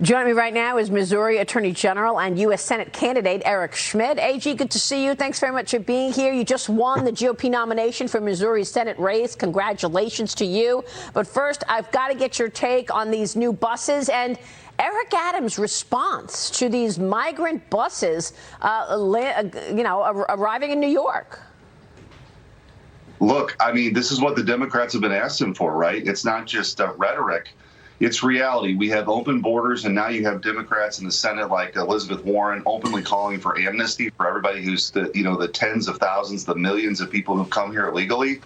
Joining me right now is Missouri Attorney General and U.S. Senate candidate Eric Schmitt. AG, good to see you. Thanks very much for being here. You just won the GOP nomination for Missouri's Senate race. Congratulations to you. But first, I've got to get your take on these new buses and Eric Adams' response to these migrant buses, arriving in New York. Look, I mean, this is what the Democrats have been asking for, right? It's not just rhetoric. It's reality. We have open borders, and now you have Democrats in the Senate like Elizabeth Warren openly calling for amnesty for everybody who's the tens of thousands, the millions of people who've come here illegally.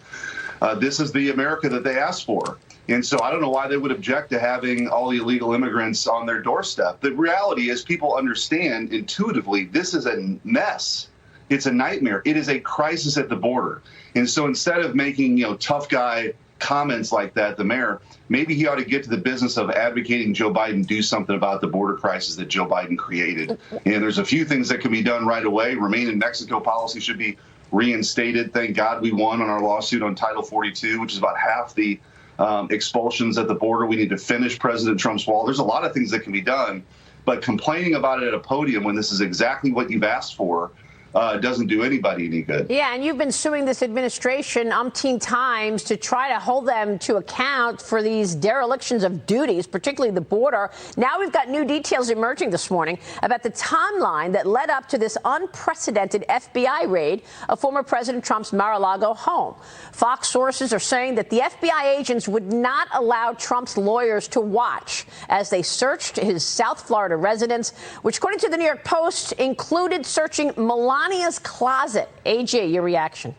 This is the America that they asked for. And so I don't know why they would object to having all the illegal immigrants on their doorstep. The reality is people understand intuitively this is a mess. It's a nightmare. It is a crisis at the border. And so instead of making, tough guy comments like that, the mayor, maybe he ought to get to the business of advocating Joe Biden do something about the border crisis that Joe Biden created. And there's a few things that can be done right away. Remain in Mexico policy should be reinstated. Thank God we won on our lawsuit on Title 42, which is about half the expulsions at the border. We need to finish President Trump's wall. There's a lot of things that can be done, but complaining about it at a podium when this is exactly what you've asked for doesn't do anybody any good. Yeah, and you've been suing this administration umpteen times to try to hold them to account for these derelictions of duties, particularly the border. Now we've got new details emerging this morning about the timeline that led up to this unprecedented FBI raid of former President Trump's Mar-a-Lago home. Fox sources are saying that the FBI agents would not allow Trump's lawyers to watch as they searched his South Florida residence, which, according to the New York Post, included searching Melania's closet. AJ, your reaction?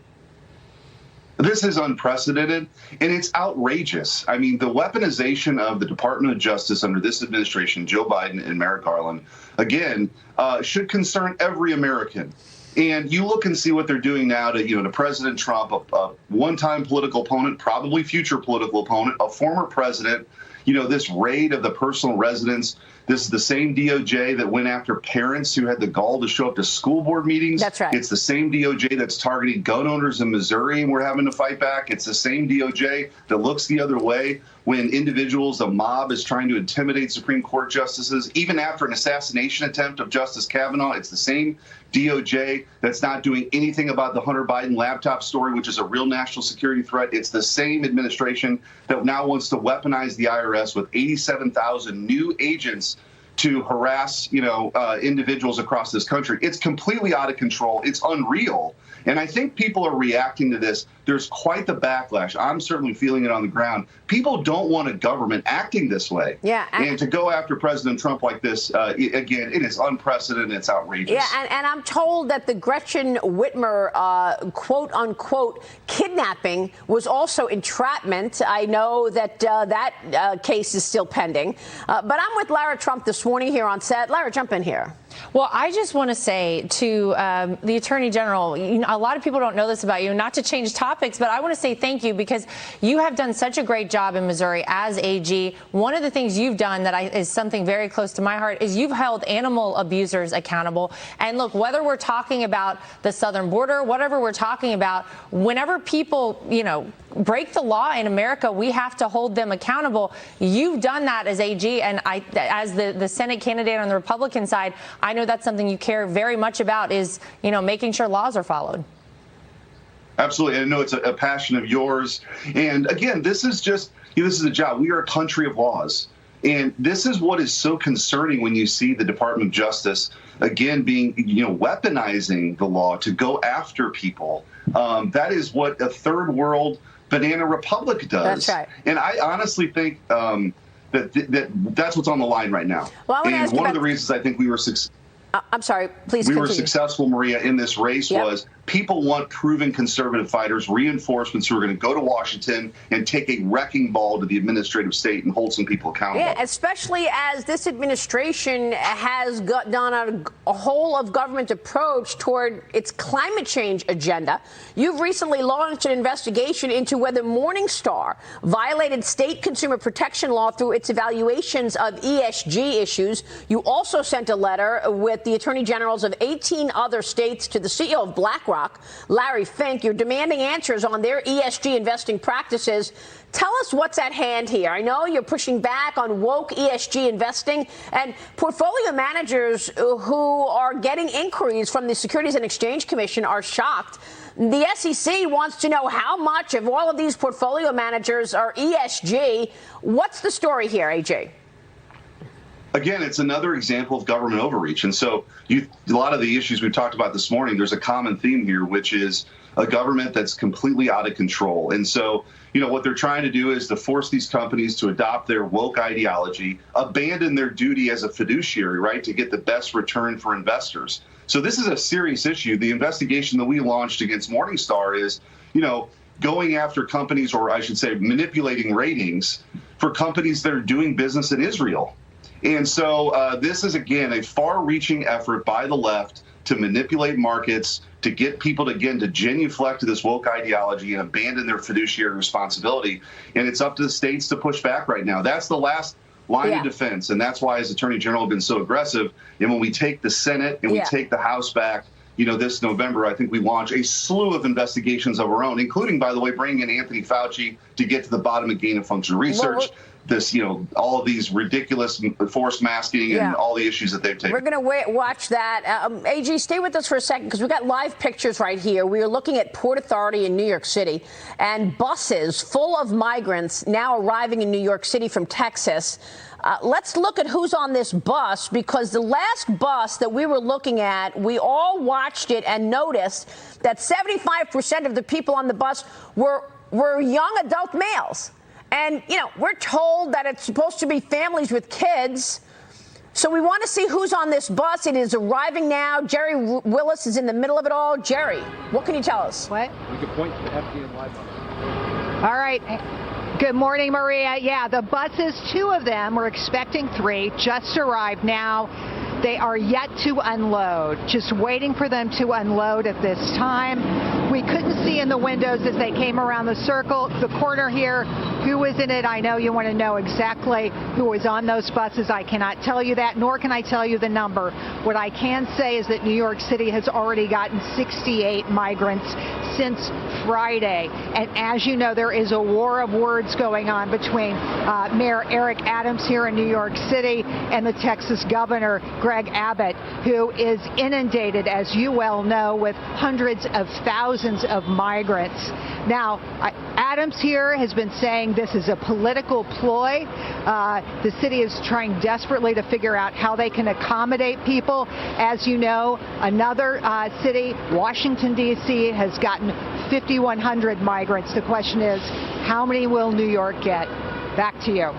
This is unprecedented, and it's outrageous. I mean, the weaponization of the Department of Justice under this administration, Joe Biden and Merrick Garland, again, should concern every American. And you look and see what they're doing now to President Trump, a one-time political opponent, probably future political opponent, a former president. This raid of the personal residence. This is the same DOJ that went after parents who had the gall to show up to school board meetings. That's right. It's the same DOJ that's targeting gun owners in Missouri, and we're having to fight back. It's the same DOJ that looks the other way when individuals, a mob, is trying to intimidate Supreme Court justices. Even after an assassination attempt of Justice Kavanaugh, it's the same DOJ that's not doing anything about the Hunter Biden laptop story, which is a real national security threat. It's the same administration that now wants to weaponize the IRS with 87,000 new agents to harass, individuals across this country. It's completely out of control. It's unreal. And I think people are reacting to this. There's quite the backlash. I'm certainly feeling it on the ground. People don't want a government acting this way. Yeah. And to go after President Trump like this, again, it is unprecedented. It's outrageous. Yeah, and I'm told that the Gretchen Whitmer, quote unquote, kidnapping was also entrapment. I know that that case is still pending. But I'm with Lara Trump this morning here on set. Lara, jump in here. Well, I just want to say to the Attorney General, a lot of people don't know this about you, not to change topics, but I want to say thank you because you have done such a great job in Missouri as AG. One of the things you've done that is something very close to my heart is you've held animal abusers accountable. And look, whether we're talking about the southern border, whatever we're talking about, whenever people, break the law in America, we have to hold them accountable. You've done that as AG, and as the Senate candidate on the Republican side, I know that's something you care very much about is, making sure laws are followed. Absolutely. I know it's a passion of yours. And again, this is a job. We are a country of laws. And this is what is so concerning when you see the Department of Justice, again, being, weaponizing the law to go after people. That is what a third world banana republic does. That's right. And I honestly think that's what's on the line right now. Well, and one of the reasons I think we were successful. I'm sorry, please continue. We were successful, Maria, in this race was people want proven conservative fighters, reinforcements who are going to go to Washington and take a wrecking ball to the administrative state and hold some people accountable. Yeah, especially as this administration has done a whole of government approach toward its climate change agenda. You've recently launched an investigation into whether Morningstar violated state consumer protection law through its evaluations of ESG issues. You also sent a letter with the attorney generals of 18 other states to the CEO of BlackRock, Larry Fink. You're demanding answers on their ESG investing practices. Tell us what's at hand here. I know you're pushing back on woke ESG investing, and portfolio managers who are getting inquiries from the Securities and Exchange Commission are shocked. The SEC wants to know how much of all of these portfolio managers are ESG. What's the story here, AJ? Again, it's another example of government overreach. And so a lot of the issues we've talked about this morning, there's a common theme here, which is a government that's completely out of control. And so, what they're trying to do is to force these companies to adopt their woke ideology, abandon their duty as a fiduciary, right, to get the best return for investors. So this is a serious issue. The investigation that we launched against Morningstar is, going after companies, or I should say manipulating ratings for companies that are doing business in Israel. And so this is, again, a far-reaching effort by the left to manipulate markets, to get people, again, to genuflect to this woke ideology and abandon their fiduciary responsibility. And it's up to the states to push back right now. That's the last line of defense. And that's why, as Attorney General, have been so aggressive. And when we take the Senate and we take the House back, this November, I think we launch a slew of investigations of our own, including, by the way, bringing in Anthony Fauci to get to the bottom of gain of function research. All of these ridiculous forced masking and all the issues that they've taken. We're going to watch that. AG, stay with us for a second, because we've got live pictures right here. We are looking at Port Authority in New York City, and buses full of migrants now arriving in New York City from Texas. Let's look at who's on this bus, because the last bus that we were looking at, we all watched it and noticed that 75% of the people on the bus were young adult males. And, we're told that it's supposed to be families with kids. So we want to see who's on this bus. It is arriving now. Jerry Willis is in the middle of it all. Jerry, what can you tell us? What? We can point to the FDN live bus. All right. Good morning, Maria. Yeah, the buses, 2 of them, we're expecting 3, just arrived now. They are yet to unload, just waiting for them to unload at this time. We couldn't see in the windows as they came around the circle, the corner here, who was in it. I know you want to know exactly who was on those buses. I cannot tell you that, nor can I tell you the number. What I can say is that New York City has already gotten 68 migrants since Friday. And as you know, there is a war of words going on between Mayor Eric Adams here in New York City and the Texas governor, Greg Abbott, who is inundated, as you well know, with hundreds of thousands of migrants. Now, Adams here has been saying this is a political ploy. The city is trying desperately to figure out how they can accommodate people. As you know, another city, Washington, D.C., has gotten 5,100 migrants. The question is, how many will New York get? Back to you.